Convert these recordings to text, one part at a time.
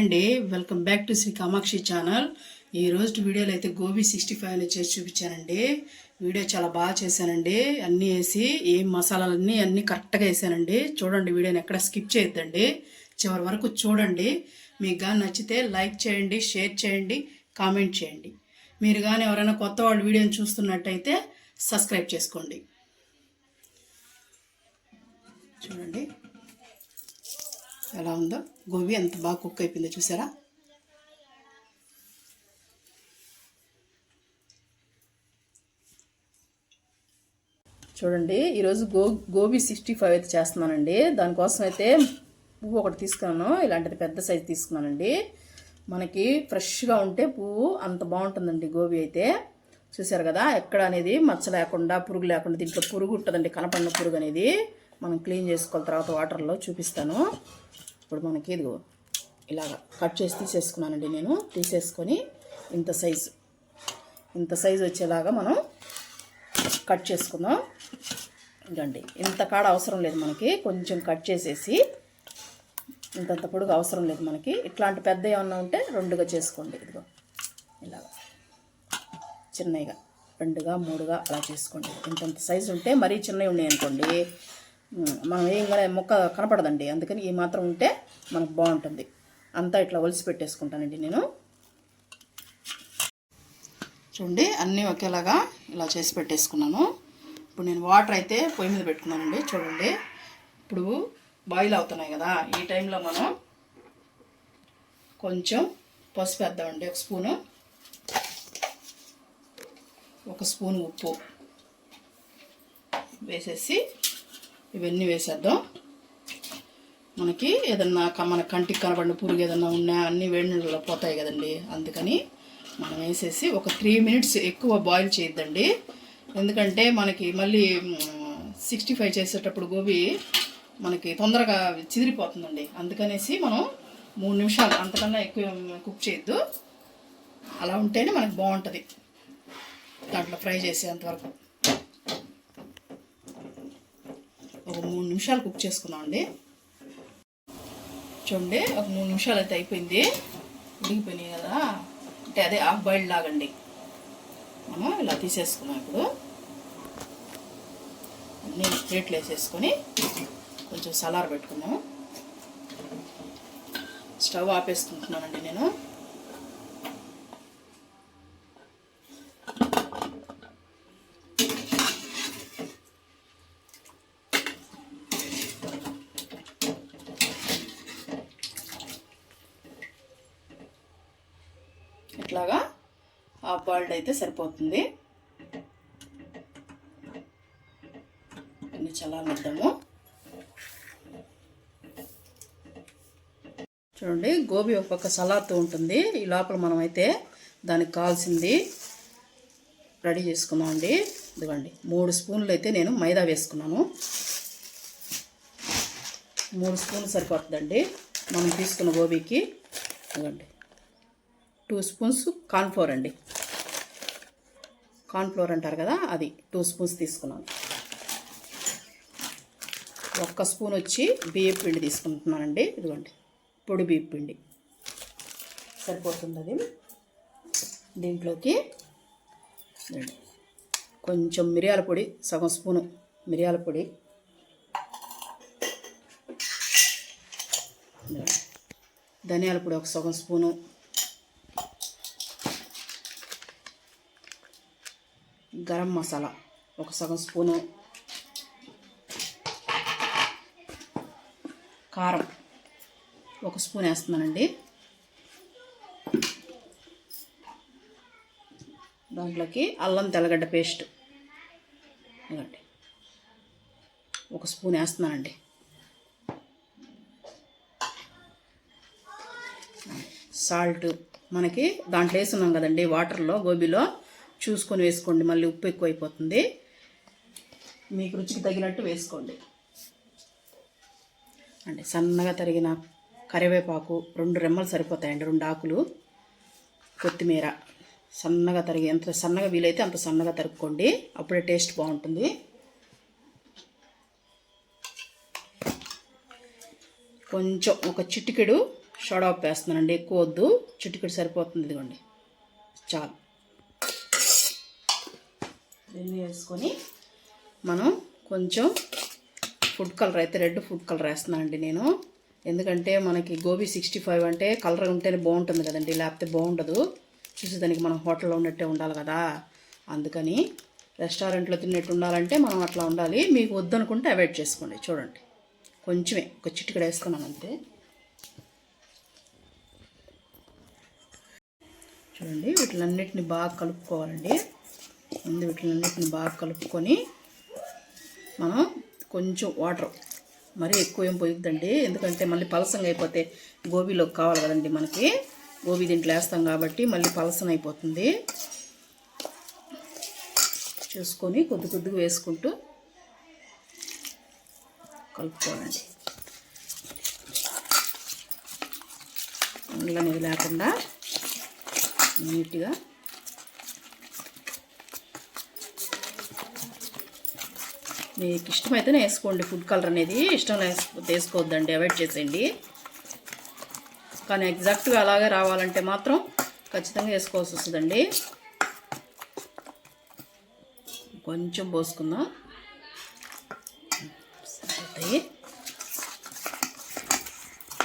అండి, welcome back to Sri Kamakshi channel. ఈ రోజు వీడియోలో అయితే గోబీ 65 చేసి చూపించానండి. వీడియో చాలా బాగా చేశానండి. అన్నీ వేసి ఏం మసాలాలన్నీ అన్నీ కరెక్ట్గా వేసానండి. చూడండి, వీడియోని ఎక్కడ స్కిప్ చేయొద్దండి, చివరి వరకు చూడండి. మీకు కానీ నచ్చితే లైక్ చేయండి, షేర్ చేయండి, కామెంట్ చేయండి. మీరు కానీ ఎవరైనా కొత్త వాళ్ళు వీడియోని చూస్తున్నట్టయితే సబ్స్క్రైబ్ చేసుకోండి. చూడండి ఎలా ఉందో, గోబీ ఎంత బాగా కుక్ అయిపోయిందో చూసారా. చూడండి, ఈరోజు గోబీ 65 అయితే చేస్తున్నానండి. దానికోసం అయితే పువ్వు ఒకటి తీసుకున్నాను. ఇలాంటిది పెద్ద సైజు తీసుకున్నానండి. మనకి ఫ్రెష్గా ఉంటే పువ్వు అంత బాగుంటుందండి గోబీ అయితే. చూసారు కదా, ఎక్కడ అనేది మచ్చ లేకుండా, పురుగు లేకుండా. దీంట్లో పురుగు ఉంటుందండి, కనపడిన పురుగు అనేది మనం క్లీన్ చేసుకోవాలి. తర్వాత వాటర్లో చూపిస్తాను. ఇప్పుడు మనకి ఇదిగో ఇలాగ కట్ చేసి తీసేసుకున్నానండి. నేను తీసేసుకొని ఇంత సైజు వచ్చేలాగా మనం కట్ చేసుకుందాం. ఇంకండి ఇంత కాడ అవసరం లేదు మనకి, కొంచెం కట్ చేసేసి, ఇంతంత పొడుగు అవసరం లేదు మనకి. ఇట్లాంటి పెద్ద ఏమన్నా ఉంటే రెండుగా చేసుకోండి. ఇదిగో ఇలాగ చిన్నగా 2గా 3గా అలా చేసుకోండి. ఇంతంత సైజు ఉంటే మరీ చిన్నవి ఉన్నాయి అనుకోండి, మనం ఏంగానే మొక్క కనపడదండి. అందుకని ఈ మాత్రం ఉంటే మనకు బాగుంటుంది. అంతా ఇట్లా ఒలిసి పెట్టేసుకుంటానండి నేను. చూడండి, అన్నీ ఒకేలాగా ఇలా చేసి పెట్టేసుకున్నాను. ఇప్పుడు నేను వాటర్ అయితే పొయ్యి మీద పెట్టుకున్నానండి. చూడండి, ఇప్పుడు బాయిల్ అవుతున్నాయి కదా, ఈ టైంలో మనం కొంచెం పసుపు వేద్దామండి. ఒక స్పూను ఉప్పు వేసేసి ఇవన్నీ వేసేద్దాం. మనకి ఏదన్నా మన కంటికి కనబడిన పురుగు ఏదన్నా ఉన్నా అన్నీ వేడి నీళ్ళలో పోతాయి కదండి. అందుకని మనం వేసేసి ఒక 3 మినిట్స్ ఎక్కువ బాయిల్ చేయొద్దండి. ఎందుకంటే మనకి మళ్ళీ 65 చేసేటప్పుడు గోబీ మనకి తొందరగా చిదిరిపోతుందండి. అందుకనేసి మనం 3 నిమిషాలు, అంతకన్నా ఎక్కువ కుక్ చేయొద్దు. అలా ఉంటేనే మనకు బాగుంటుంది దాంట్లో ఫ్రై చేసేంతవరకు. ఒక 3 నిమిషాలు కుక్ చేసుకున్నామండి. చూడండి, ఒక 3 నిమిషాలు అయితే అయిపోయింది. ఉడికిపోయినాయి కదా, అంటే అదే హాఫ్ బాయిల్డ్ లాగండి. మనం ఇలా తీసేసుకున్నాం. ఇప్పుడు అన్నీ ప్లేట్లు వేసేసుకొని కొంచెం సలార్ పెట్టుకున్నాము. స్టవ్ ఆపేసుకుంటున్నానండి నేను. ఇట్లాగా హాఫ్ బాయిల్డ్ అయితే సరిపోతుంది. అన్నీ చల్లారనిద్దాము. చూడండి, గోబీ ఒక పక్క సలాడుతూ ఉంటుంది. ఈ లోపల మనం అయితే దానికి కావాల్సింది రెడీ చేసుకున్నామండి. ఇదిగోండి, 3 స్పూన్లు అయితే నేను మైదా వేసుకున్నాను. 3 స్పూన్లు సరిపోతుందండి మనం తీసుకున్న గోబీకి. ఇదిగోండి, 2 స్పూన్స్ కార్న్ఫ్లోర్ అండి. కార్న్ఫ్లోర్ అంటారు కదా, అది 2 స్పూన్స్ తీసుకున్నాను. 1 స్పూన్ వచ్చి బియ్యం పిండి తీసుకుంటున్నానండి. ఇదిగోండి, పొడి బియ్యం పిండి సరిపోతుంది. అది దీంట్లోకి కొంచెం మిరియాల పొడి, సగం స్పూను మిరియాల పొడి, ధనియాల పొడి ఒక సగం స్పూను, గరం మసాలా ఒక సగం స్పూను, కారం 1 స్పూన్ వేస్తున్నానండి. దాంట్లోకి అల్లం తెల్లగడ్డ పేస్ట్ ఇవ్వండి 1 స్పూన్ వేస్తున్నానండి. సాల్ట్ మనకి దాంట్లో వేస్తున్నాం కదండి వాటర్లో, గోబీలో చూసుకొని వేసుకోండి. మళ్ళీ ఉప్పు ఎక్కువ అయిపోతుంది, మీకు రుచికి తగినట్టు వేసుకోండి. అంటే సన్నగా తరిగిన కరివేపాకు 2 రెమ్మలు సరిపోతాయండి, 2 ఆకులు. కొత్తిమీర సన్నగా తరిగి, ఎంత సన్నగా వీలైతే అంత సన్నగా తరుక్కోండి, అప్పుడే టేస్ట్ బాగుంటుంది. కొంచెం ఒక చిటికెడు సోడా ఉప్పు వేస్తున్నానండి, ఎక్కువ వద్దు, చిటికెడు సరిపోతుంది. ఇదిగోండి చాలు. దీన్ని వేసుకొని మనం కొంచెం ఫుడ్ కలర్ అయితే రెడ్ ఫుడ్ కలర్ వేస్తున్నానండి నేను. ఎందుకంటే మనకి గోబీ 65 అంటే కలర్ ఉంటేనే బాగుంటుంది కదండి, లేకపోతే బాగుండదు. చూసేదానికి మనం హోటల్లో ఉన్నట్టే ఉండాలి కదా, అందుకని రెస్టారెంట్లో తిన్నట్టు ఉండాలంటే మనం అట్లా ఉండాలి. మీకు వద్దనుకుంటే అవాయిడ్ చేసుకోండి. చూడండి కొంచెమే, ఒక చిటికెడు వేసుకున్నాను అంతే. చూడండి వీటిలన్నిటిని బాగా కలుపుకోవాలండి. ముందు వీటిలన్నిటిని బాగా కలుపుకొని మనం కొంచెం వాటర్, మరీ ఎక్కువ ఏం పోయిద్దండి, ఎందుకంటే మళ్ళీ పలసంగా అయిపోతే గోబీలోకి కావాలి కదండి మనకి. గోబీ దీంట్లో వేస్తాం కాబట్టి మళ్ళీ పలసం అయిపోతుంది. చూసుకొని కొద్ది కొద్దిగా వేసుకుంటూ కలుపుకోవాలండి. ఉండలు అనేది లేకుండా నీట్గా మీకు ఇష్టమైతేనే వేసుకోండి. ఫుడ్ కలర్ అనేది ఇష్టం లేకపోతే వేసుకోవద్దండి, అవాయిడ్ చేసేయండి. కానీ ఎగ్జాక్ట్గా అలాగే రావాలంటే మాత్రం ఖచ్చితంగా వేసుకోవాల్సి వస్తుందండి. కొంచెం పోసుకుందాం, సరిపోతాయి.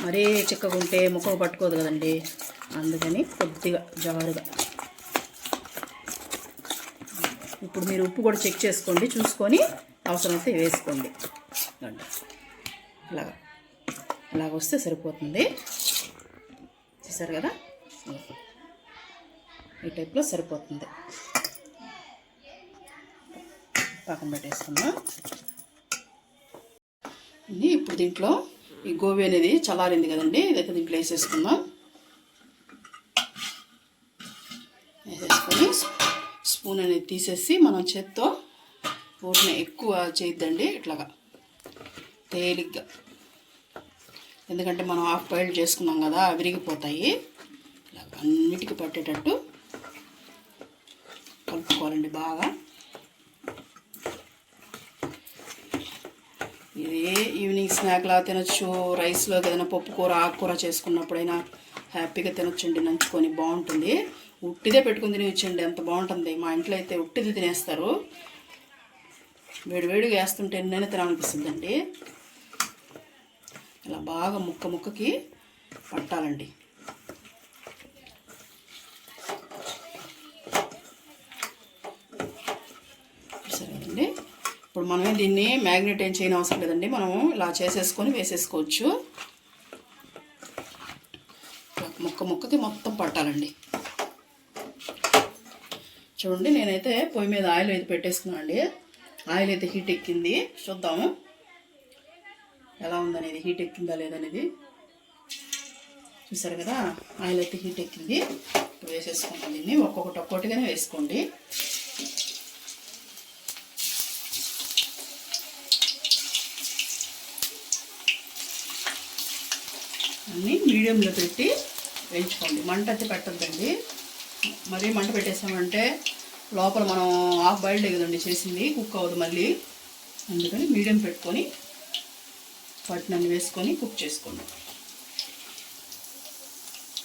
మరీ చిక్కగా ఉంటే ముక్కకు పట్టుకోదు కదండి, అందుకని కొద్దిగా జారుగా. ఇప్పుడు మీరు ఉప్పు కూడా చెక్ చేసుకోండి, చూసుకొని అవసరమైతే వేసుకోండి. ఇలాగ వస్తే సరిపోతుంది. చూసారు కదా, ఈ టైప్లో సరిపోతుంది. పక్కన పెట్టేసుకుందాం. ఇప్పుడు దీంట్లో ఈ గోబీ అనేది చల్లారింది కదండి, ఇదైతే దీంట్లో వేసేసుకుందాం. వేసేసుకొని స్పూన్ అనేది తీసేసి మనం చేత్తో ఊరిని ఎక్కువ చేయొద్దండి, ఇట్లాగా తేలిగ్గా. ఎందుకంటే మనం హాఫ్ బాయిల్ చేసుకున్నాం కదా, విరిగిపోతాయి. ఇలాగ అన్నిటికీ పట్టేటట్టు కలుపుకోవాలండి బాగా. ఇది ఈవినింగ్ స్నాక్లా తినొచ్చు, రైస్లో ఏదైనా పప్పు కూర ఆకుకూర చేసుకున్నప్పుడైనా హ్యాపీగా తినొచ్చండి, నంచుకొని బాగుంటుంది. ఉట్టిదే పెట్టుకుని తినవచ్చండి, ఎంత బాగుంటుంది. మా ఇంట్లో అయితే ఉట్టిది తినేస్తారు. వేడివేడిగా వేస్తుంటే ఎన్నైనా తినాలనిపిస్తుందండి. ఇలా బాగా ముక్క ముక్కకి పట్టాలండి. సరే కదండి, ఇప్పుడు మనమే దీన్ని మ్యాగ్నెట్ ఏం చేయని అవసరం లేదండి, మనము ఇలా చేసేసుకొని వేసేసుకోవచ్చు. ముక్క ముక్కకి మొత్తం పట్టాలండి. చూడండి, నేనైతే పొయ్యి మీద ఆయిల్ అయితే పెట్టేసుకున్నాను అండి. ఆయిల్ అయితే హీట్ ఎక్కింది, చూద్దాము ఎలా ఉందనేది, హీట్ ఎక్కిందా లేదనేది. చూసారు కదా, ఆయిల్ అయితే హీట్ ఎక్కింది. ఇప్పుడు వేసేసుకుంటాం దీన్ని, ఒక్కొక్కటిగానే వేసుకోండి. అన్నీ మీడియంలో పెట్టి వేయించుకోండి, మంట అయితే పెట్టద్దండి. మరీ మంట పెట్టేసామంటే లోపల మనం హాఫ్ బాయిల్డ్ కదండి చేసింది, కుక్ అవ్వదు మళ్ళీ. అందుకని మీడియం పెట్టుకొని పట్టినన్ని వేసుకొని కుక్ చేసుకోండి.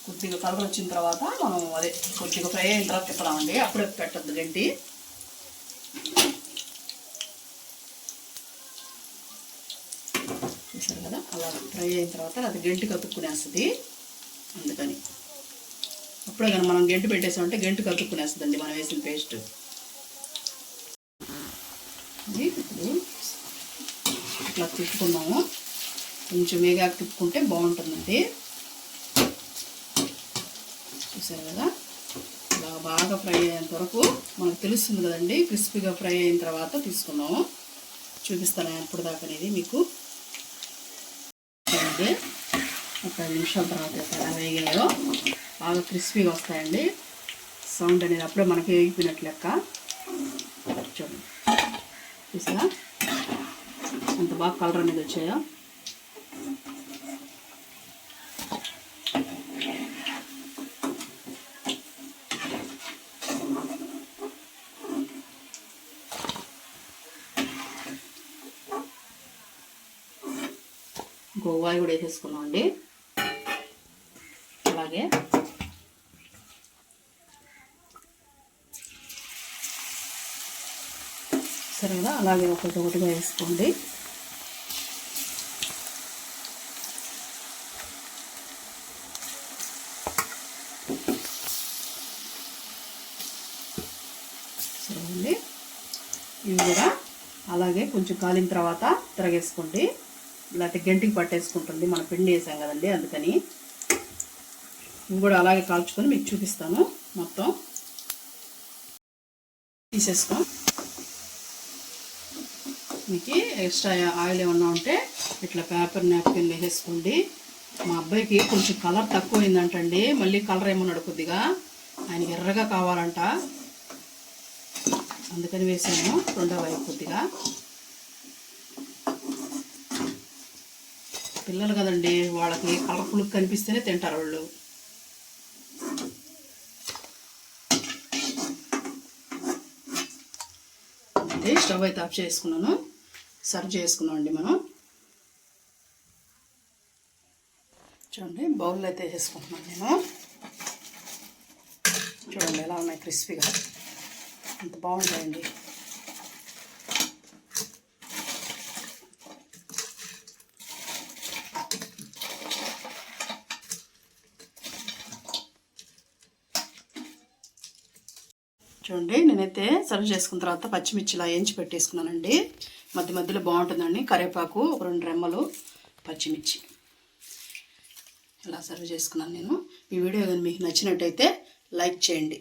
కొద్దిగా కలర్ వచ్చిన తర్వాత మనం కొద్దిగా ఫ్రై అయిన తర్వాత తిప్పదామండి, అప్పుడే పెట్టద్దు గంటి. చూసారు కదా, అలా ఫ్రై అయిన తర్వాత అది గంటికి అతుక్కునేస్తుంది. అందుకని అప్పుడే కానీ మనం గంటి పెట్టేసామంటే గంటికి అతుక్కునేస్తుందండి మనం వేసిన పేస్ట్. ఇప్పుడు ఇట్లా తిప్పుకుందాము, కొంచెం వేగాక తిప్పుకుంటే బాగుంటుందండి. చూసారు కదా, ఇలా బాగా ఫ్రై అయ్యేంత వరకు మనకు తెలుస్తుంది కదండి. క్రిస్పీగా ఫ్రై అయిన తర్వాత తీసుకుందాము, చూపిస్తాను ఎప్పుడు దాకా అనేది మీకు. ఒక 5 నిమిషాల తర్వాత ఎలా వేగాయో బాగా క్రిస్పీగా వస్తాయండి. సౌండ్ అనేది అప్పుడే మనకి వేగిపోయినట్లు లెక్క. చూడండి, చూసారా అంత బాగా కలర్ అనేది వచ్చాయో. గోవాయి కూడా వేసేసుకున్నాం అండి. అలాగే. సరే కదా, అలాగే ఒకటిగా వేసుకోండి. సరే, ఇవి కూడా అలాగే కొంచెం కాలిన తర్వాత తిరగేసుకోండి, లేకపోతే గంటికి పట్టేసుకుంటుంది, మనం పిండి వేసాం కదండి అందుకని. ఇవి కూడా అలాగే కాల్చుకొని మీకు చూపిస్తాను. మొత్తం తీసేసుకో. మీకు ఎక్స్ట్రా ఆయిల్ ఏమన్నా ఉంటే ఇట్లా పేపర్ నాప్కిన్ వేసేసుకోండి. మా అబ్బాయికి కొంచెం కలర్ తక్కువ అయిందంటండి, మళ్ళీ కలర్ ఏమన్నాడు కొద్దిగా, ఆయనకి ఎర్రగా కావాలంట, అందుకని వేసాను రెండో వైపు కొద్దిగా. పిల్లలు కదండి, వాళ్ళకి కలర్ఫుల్ కనిపిస్తేనే తింటారు వాళ్ళు. అంటే స్టవ్ అయితే ఆఫ్ చేసుకున్నాను, సర్వ్ చేసుకున్నాం అండి మనం. చూడండి బౌల్లో అయితే వేసేసుకుంటున్నాను నేను. చూడండి ఎలా ఉన్నాయి క్రిస్పీగా, అంత బాగుంటాయండి. చూడండి నేనైతే సర్వ్ చేసుకున్న తర్వాత పచ్చిమిర్చి ఇలా వేయించి పెట్టేసుకున్నానండి. మధ్య మధ్యలో బాగుంటుందండి. కరివేపాకు ఒక 2 రెమ్మలు, పచ్చిమిర్చి ఇలా సర్వ్ చేసుకున్నాను నేను. ఈ వీడియో కానీ మీకు నచ్చినట్టయితే లైక్ చేయండి.